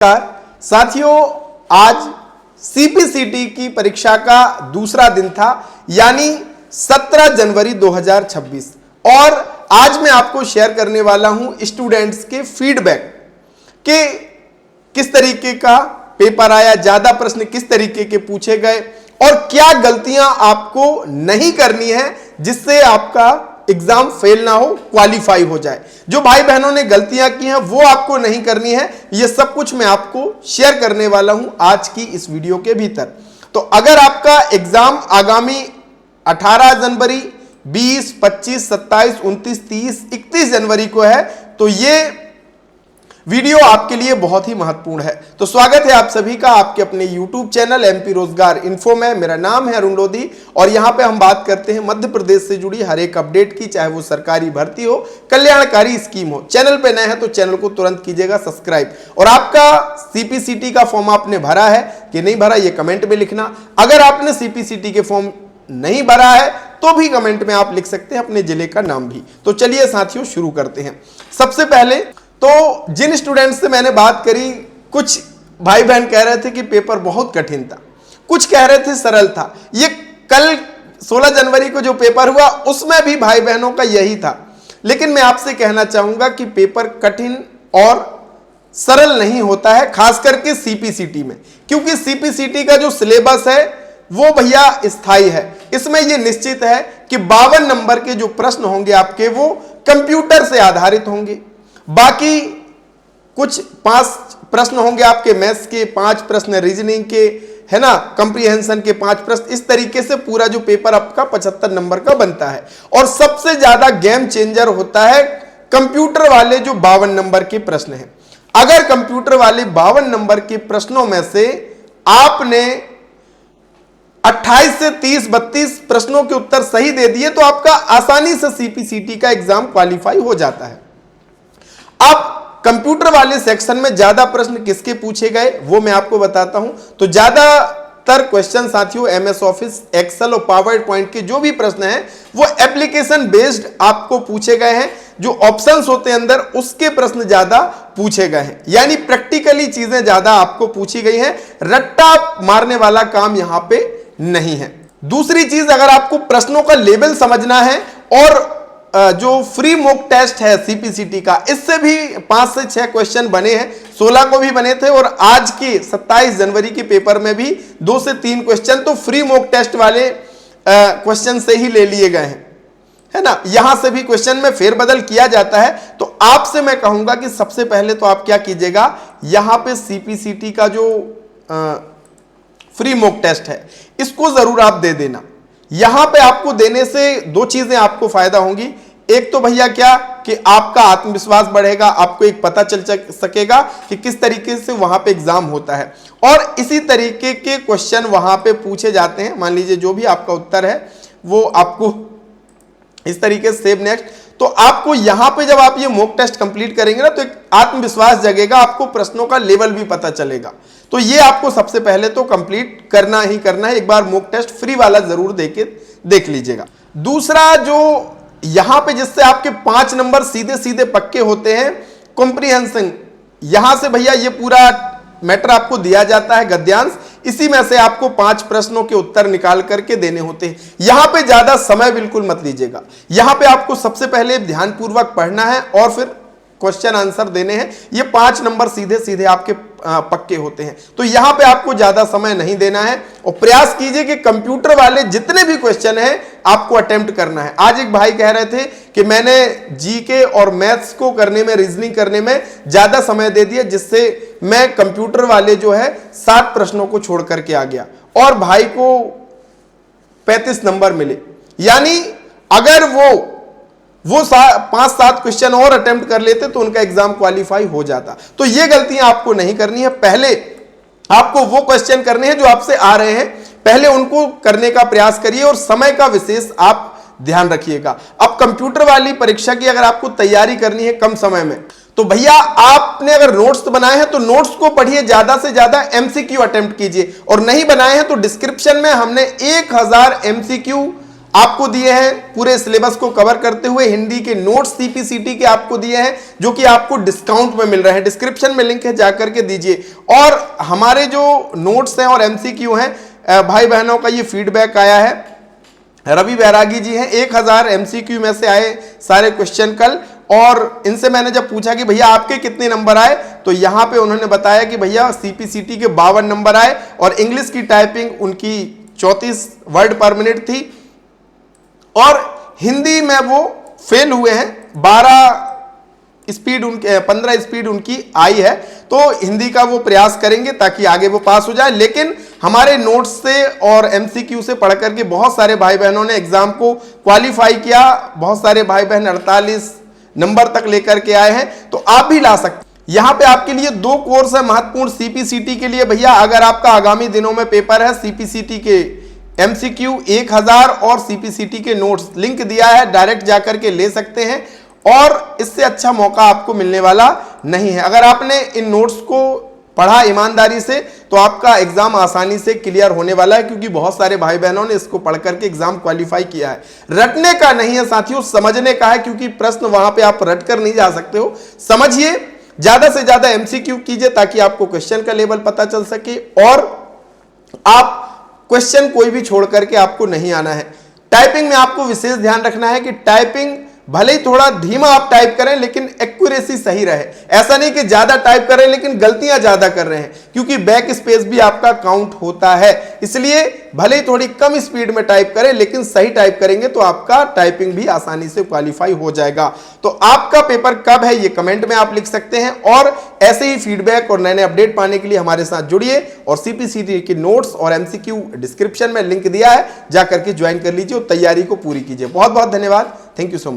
साथियों, आज सीपीसीटी की परीक्षा का दूसरा दिन था, यानी 17 जनवरी 2026। और आज मैं आपको शेयर करने वाला हूं स्टूडेंट्स के फीडबैक कि किस तरीके का पेपर आया, ज्यादा प्रश्न किस तरीके के पूछे गए और क्या गलतियां आपको नहीं करनी है जिससे आपका एग्जाम फेल ना हो, क्वालिफाई हो जाए। जो भाई बहनों ने गलतियां की हैं वो आपको नहीं करनी है। ये सब कुछ मैं आपको शेयर करने वाला हूं आज की इस वीडियो के भीतर। तो अगर आपका एग्जाम आगामी 18 जनवरी, 20, 25, 27, 29, 30, 31 जनवरी को है तो ये वीडियो आपके लिए बहुत ही महत्वपूर्ण है। तो स्वागत है आप सभी का आपके अपने YouTube चैनल एमपी रोजगार इन्फो में। मेरा नाम है अरुण लोधी और यहां पे हम बात करते हैं मध्य प्रदेश से जुड़ी हर एक अपडेट की, चाहे वो सरकारी भर्ती हो, कल्याणकारी स्कीम हो। चैनल पे नए हैं तो चैनल को तुरंत कीजिएगा सब्सक्राइब। और आपका सीपीसीटी का फॉर्म आपने भरा है कि नहीं भरा, ये कमेंट में लिखना। अगर आपने सीपीसीटी के फॉर्म नहीं भरा है तो भी कमेंट में आप लिख सकते हैं अपने जिले का नाम भी। तो चलिए साथियों शुरू करते हैं। सबसे पहले तो जिन स्टूडेंट्स से मैंने बात करी, कुछ भाई बहन कह रहे थे कि पेपर बहुत कठिन था, कुछ कह रहे थे सरल था। ये कल 16 जनवरी को जो पेपर हुआ उसमें भी भाई बहनों का यही था। लेकिन मैं आपसे कहना चाहूंगा कि पेपर कठिन और सरल नहीं होता है, खास करके सीपीसीटी में, क्योंकि सीपीसीटी का जो सिलेबस है वो भैया स्थायी है। इसमें यह निश्चित है कि 52 नंबर के जो प्रश्न होंगे आपके वो कंप्यूटर से आधारित होंगे। बाकी कुछ 5 प्रश्न होंगे आपके मैथ्स के, 5 प्रश्न रीजनिंग के, है ना, कंप्रीहेंशन के 5 प्रश्न। इस तरीके से पूरा जो पेपर आपका 75 नंबर का बनता है। और सबसे ज्यादा गेम चेंजर होता है कंप्यूटर वाले जो 52 नंबर के प्रश्न हैं। अगर कंप्यूटर वाले 52 नंबर के प्रश्नों में से आपने 28 से 30, 32 प्रश्नों के उत्तर सही दे दिए तो आपका आसानी से सीपीसीटी का एग्जाम क्वालिफाई हो जाता है। अब कंप्यूटर वाले सेक्शन में ज्यादा प्रश्न किसके पूछे गए वो मैं आपको बताता हूं। तो ज्यादातर क्वेश्चन साथियों एमएस ऑफिस, एक्सेल और पावर पॉइंट के जो भी प्रश्न हैं वो एप्लीकेशन बेस्ड आपको पूछे गए हैं। जो ऑप्शंस होते हैं अंदर उसके प्रश्न ज्यादा पूछे गए हैं, यानी प्रैक्टिकली चीजें ज्यादा आपको पूछी गई हैं। रट्टा मारने वाला काम यहां पे नहीं है। दूसरी चीज, अगर आपको प्रश्नों का लेवल समझना है और जो फ्री मॉक टेस्ट है सीपीसीटी का, इससे भी 5 से 6 क्वेश्चन बने हैं। 16 को भी बने थे और आज के 27 जनवरी के पेपर में भी 2 से 3 क्वेश्चन तो फ्री मॉक टेस्ट वाले क्वेश्चन से ही ले लिए गए हैं, है ना। यहां से भी क्वेश्चन में फेरबदल किया जाता है। तो आपसे मैं कहूंगा कि सबसे पहले तो आप क्या कीजिएगा, यहां पे सीपीसीटी का जो फ्री मॉक टेस्ट है इसको जरूर आप दे देना। यहां पे आपको देने से 2 चीजें आपको फायदा होंगी। एक तो भैया क्या कि आपका आत्मविश्वास बढ़ेगा, आपको एक पता चल सकेगा कि किस तरीके से वहां पे एग्जाम होता है और इसी तरीके के क्वेश्चन वहां पे पूछे जाते हैं। मान लीजिए जो भी आपका उत्तर है वो आपको इस तरीके से सेव नेक्स्ट। तो आपको यहां पे जब आप ये मॉक टेस्ट कंप्लीट करेंगे ना तो एक आत्मविश्वास जगेगा, आपको प्रश्नों का लेवल भी पता चलेगा। तो ये आपको सबसे पहले तो कंप्लीट करना ही करना है। एक बार मॉक टेस्ट फ्री वाला जरूर देख लीजिएगा। दूसरा जो यहां पे जिससे आपके 5 नंबर सीधे सीधे पक्के होते हैं, कॉम्प्रीहेंशन। यहां से भैया ये पूरा मैटर आपको दिया जाता है गद्यांश, इसी में से आपको 5 प्रश्नों के उत्तर निकाल करके देने होते हैं। यहां पे ज्यादा समय बिल्कुल मत लीजिएगा। यहां पे आपको सबसे पहले ध्यानपूर्वक पढ़ना है और फिर क्वेश्चन आंसर देने हैं। ये 5 नंबर सीधे सीधे आपके पक्के होते हैं। तो यहां पे आपको ज्यादा समय नहीं देना है और प्रयास कीजिए कि कंप्यूटर वाले जितने भी क्वेश्चन हैं आपको अटेम्प्ट करना है। आज एक भाई कह रहे थे कि मैंने जीके और मैथ्स को करने में, रीजनिंग करने में ज्यादा समय दे दिया, जिससे मैं कंप्यूटर वाले जो है 7 प्रश्नों को छोड़ करके आ गया और भाई को 35 नंबर मिले। यानी अगर वो 5-7 क्वेश्चन और अटेम्प्ट कर लेते तो उनका एग्जाम क्वालिफाई हो जाता। तो ये गलतियां आपको नहीं करनी है। पहले आपको वो क्वेश्चन करने हैं जो आपसे आ रहे हैं, पहले उनको करने का प्रयास करिए और समय का विशेष आप ध्यान रखिएगा। अब कंप्यूटर वाली परीक्षा की अगर आपको तैयारी करनी है कम समय में, तो भैया आपने अगर नोट्स बनाए हैं तो नोट्स को पढ़िए, ज्यादा से ज्यादा एमसीक्यू अटेम्प्ट कीजिए। और नहीं बनाए हैं तो डिस्क्रिप्शन में हमने 1000 एमसीक्यू आपको दिए हैं पूरे सिलेबस को कवर करते हुए। हिंदी के नोट्स सीपीसीटी के आपको दिए हैं जो कि आपको डिस्काउंट में मिल रहे हैं। डिस्क्रिप्शन में लिंक है, जाकर के दीजिए। और हमारे जो नोट्स हैं और एमसीक्यू हैं, भाई बहनों का ये फीडबैक आया है। रवि बैरागी जी हैं, 1000 एमसीक्यू में से आए सारे क्वेश्चन कल, और इनसे मैंने जब पूछा कि भैया आपके कितने नंबर आए, तो यहां पे उन्होंने बताया कि भैया सीपीसीटी के 52 नंबर आए और इंग्लिश की टाइपिंग उनकी 34 वर्ड पर मिनट थी, और हिंदी में वो फेल हुए हैं। 15 स्पीड उनकी आई है, तो हिंदी का वो प्रयास करेंगे ताकि आगे वो पास हो जाए। लेकिन हमारे नोट्स से और एमसीक्यू से पढ़ करके बहुत सारे भाई बहनों ने एग्जाम को क्वालिफाई किया। बहुत सारे भाई बहन 48 नंबर तक लेकर के आए हैं, तो आप भी ला सकते हैं। यहां पे आपके लिए 2 कोर्स है महत्वपूर्ण सीपीसीटी के लिए। भैया अगर आपका आगामी दिनों में पेपर है, सीपीसीटी के एमसीक्यू 1000 और सीपीसीटी के नोट्स, लिंक दिया है, डायरेक्ट जाकर के ले सकते हैं, और इससे अच्छा मौका आपको मिलने वाला नहीं है। अगर आपने इन नोट्स को पढ़ा ईमानदारी से तो आपका एग्जाम आसानी से क्लियर होने वाला है, क्योंकि बहुत सारे भाई बहनों ने इसको पढ़ करके एग्जाम क्वालिफाई किया है। रटने का नहीं है साथियों, समझने का है, क्योंकि प्रश्न वहां पे आप रट कर नहीं जा सकते हो। समझिए, ज्यादा से ज्यादा एमसीक्यू कीजिए ताकि आपको क्वेश्चन का लेवल पता चल सके, और आप क्वेश्चन कोई भी छोड़ करके आपको नहीं आना है। टाइपिंग में आपको विशेष ध्यान रखना है कि टाइपिंग भले ही थोड़ा धीमा आप टाइप करें, लेकिन एक्यूरेसी सही रहे। ऐसा नहीं कि ज्यादा टाइप कर रहे हैं लेकिन गलतियां ज्यादा कर रहे हैं, क्योंकि बैक स्पेस भी आपका काउंट होता है। इसलिए भले ही थोड़ी कम स्पीड में टाइप करें, लेकिन सही टाइप करेंगे तो आपका टाइपिंग भी आसानी से क्वालिफाई हो जाएगा। तो आपका पेपर कब है ये कमेंट में आप लिख सकते हैं, और ऐसे ही फीडबैक और नए नए अपडेट पाने के लिए हमारे साथ जुड़िए। और सीपीसीटी के नोट्स और एमसीक्यू डिस्क्रिप्शन में लिंक दिया है, जाकर के ज्वाइन कर लीजिए और तैयारी को पूरी कीजिए। बहुत बहुत धन्यवाद। Thank you so much.